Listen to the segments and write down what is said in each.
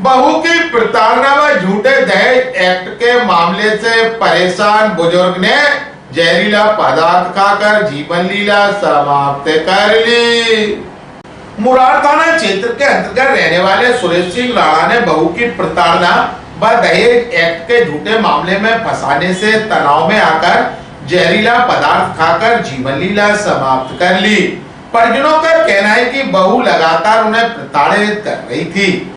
बहू की प्रताड़ना व झूठे दहेज एक्ट के मामले से परेशान बुजुर्ग ने जहरीला पदार्थ खाकर जीवन लीला समाप्त कर ली। मुरार थाना क्षेत्र के अंतर्गत रहने वाले सुरेश सिंह राणा ने बहू की प्रताड़ना व दहेज एक्ट के झूठे मामले में फंसाने से तनाव में आकर जहरीला पदार्थ खाकर जीवन लीला समाप्त कर ली। परिजनों का कहना है कि बहू लगातार उन्हें प्रताड़ित कर रही थी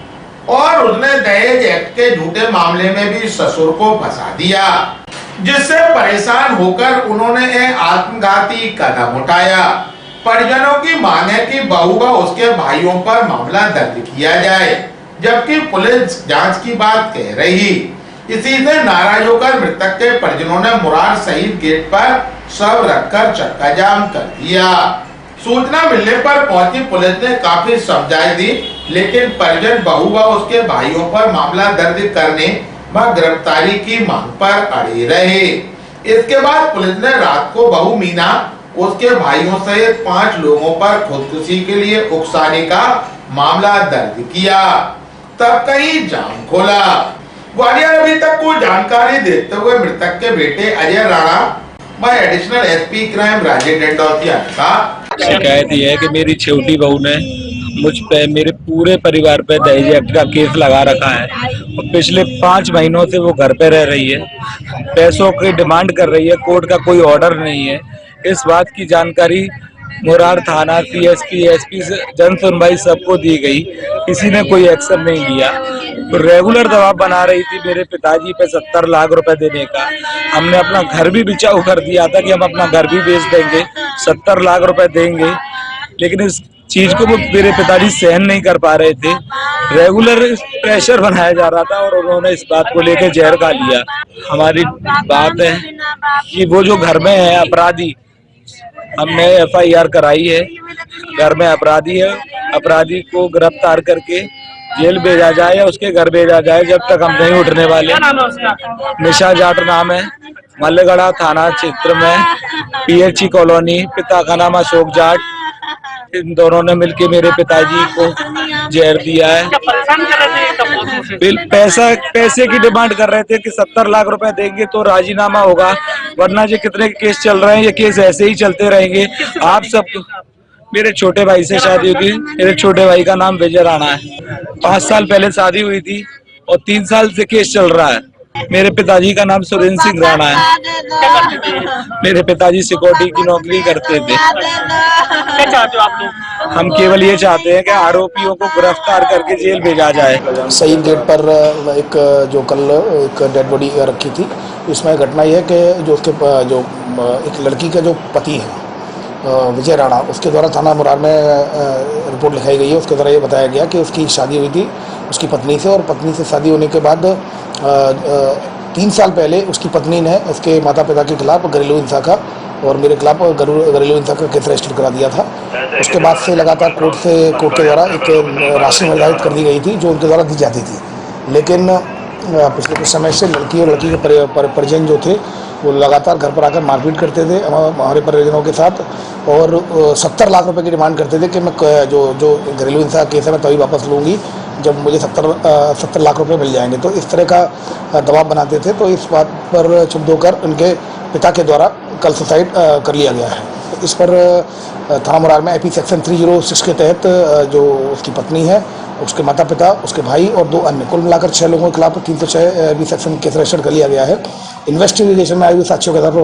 और उसने दहेज एक्ट के झूठे मामले में भी ससुर को फंसा दिया, जिससे परेशान होकर उन्होंने आत्मघाती कदम उठाया। परिजनों की मांग है कि बहू व उसके भाइयों पर मामला दर्ज किया जाए, जबकि पुलिस जांच की बात कह रही। इसी से नाराज होकर मृतक के परिजनों ने मुरार शहीद गेट पर शव रखकर चक्का जाम कर दिया। सूचना मिलने पर पहुंची पुलिस ने काफी समझाई दी, लेकिन परिजन बहू व उसके भाइयों पर मामला दर्ज करने व गिरफ्तारी की मांग पर अड़े रहे। इसके बाद पुलिस ने रात को बहू मीना, उसके भाइयों सहित 5 लोगों पर खुदकुशी के लिए उकसाने का मामला दर्ज किया। तब कहीं जाम खोला। ग्वालियर अभी तक को जानकारी देते हुए मृतक के बेटे अजय राणा व additional SP crime Rajesh Dandotiya ने कहा, शिकायत यह है कि मेरी छोटी बहू ने मुझ पे, मेरे पूरे परिवार पे दहेज एक्ट का केस लगा रखा है और पिछले 5 महीनों से वो घर पे रह रही है, पैसों की डिमांड कर रही है। कोर्ट का कोई ऑर्डर नहीं है। इस बात की जानकारी मुरार थाना, सीएसपी, एसपी से जन सुनवाई सबको दी गई, किसी ने कोई एक्शन नहीं लिया। तो रेगुलर दबाव बना रही थी मेरे पिताजी पे 70 लाख रुपए देने का। हमने अपना घर भी बिचाऊ कर दिया था कि हम अपना घर भी बेच देंगे, 70 लाख रुपए देंगे, लेकिन इस चीज को वो मेरे पिताजी सहन नहीं कर पा रहे थे। रेगुलर प्रेशर बनाया जा रहा था और उन्होंने इस बात को लेकर जहर खा लिया। हमारी बात है कि वो जो घर में है अपराधी, हमने FIR कराई है, घर में अपराधी है, अपराधी को गिरफ्तार करके जेल भेजा जाए या उसके घर भेजा जाए, जब तक हम नहीं उठने वाले। निशा जाट नाम है, मल्लेगढ़ा थाना क्षेत्र में PHC कॉलोनी। पिता का नाम अशोक जाट। इन दोनों ने मिलके मेरे पिताजी को जहर दिया है। पैसे की डिमांड कर रहे थे कि 70 लाख रुपए देंगे तो राजीनामा होगा, वरना ये कितने केस चल रहे हैं, ये केस ऐसे ही चलते रहेंगे। आप सब, मेरे छोटे भाई से शादी हुई थी। मेरे छोटे भाई का नाम विजय राणा है। 5 साल पहले शादी हुई थी और 3 साल से केस चल रहा है। मेरे पिताजी का नाम सुरेंद्र सिंह राणा है। मेरे पिताजी सिक्योरिटी की नौकरी करते थे। क्या चाहते हो आप लोग? हम केवल ये चाहते हैं कि आरोपियों को गिरफ्तार करके जेल भेजा जाए। शहीद गेट पर एक जो कल एक डेड बॉडी रखी थी, इसमें घटना यह है कि जो उसके जो एक लड़की का जो पति है विजय राणा, उसके द्वारा थाना मुरार में रिपोर्ट लिखाई गई है। उसके द्वारा ये बताया गया कि उसकी शादी हुई थी उसकी पत्नी से, और पत्नी से शादी होने के बाद 3 साल पहले उसकी पत्नी ने उसके माता पिता के खिलाफ घरेलू हिंसा का और मेरे खिलाफ घरेलू हिंसा का केस रजिस्टर करा दिया था। उसके बाद से लगातार कोर्ट के द्वारा एक राशि निर्धारित कर दी गई थी जो उनके द्वारा दी जाती थी, लेकिन पिछले कुछ समय से लड़की और लड़की के परिजन जो थे वो लगातार घर पर आकर मारपीट करते थे हमारे परिजनों के साथ, और 70 लाख रुपए की डिमांड करते थे कि मैं जो घरेलू हिंसा केस है मैं तभी वापस लूँगी जब मुझे 70 लाख रुपए मिल जाएंगे। तो इस तरह का दबाव बनाते थे। तो इस बात पर क्षुब्ध होकर उनके पिता के द्वारा कल सुसाइड कर लिया गया है। तो इस पर थाना मुरार में IP सेक्शन 306 के तहत जो उसकी पत्नी है, उसके माता पिता, उसके भाई और 2 अन्य, कुल मिलाकर 6 लोगों के खिलाफ 306 भी सेक्शन केस रजिस्टर कर लिया गया है। इन्वेस्टिगेशन में आई हुई साक्ष्यों के आधार पर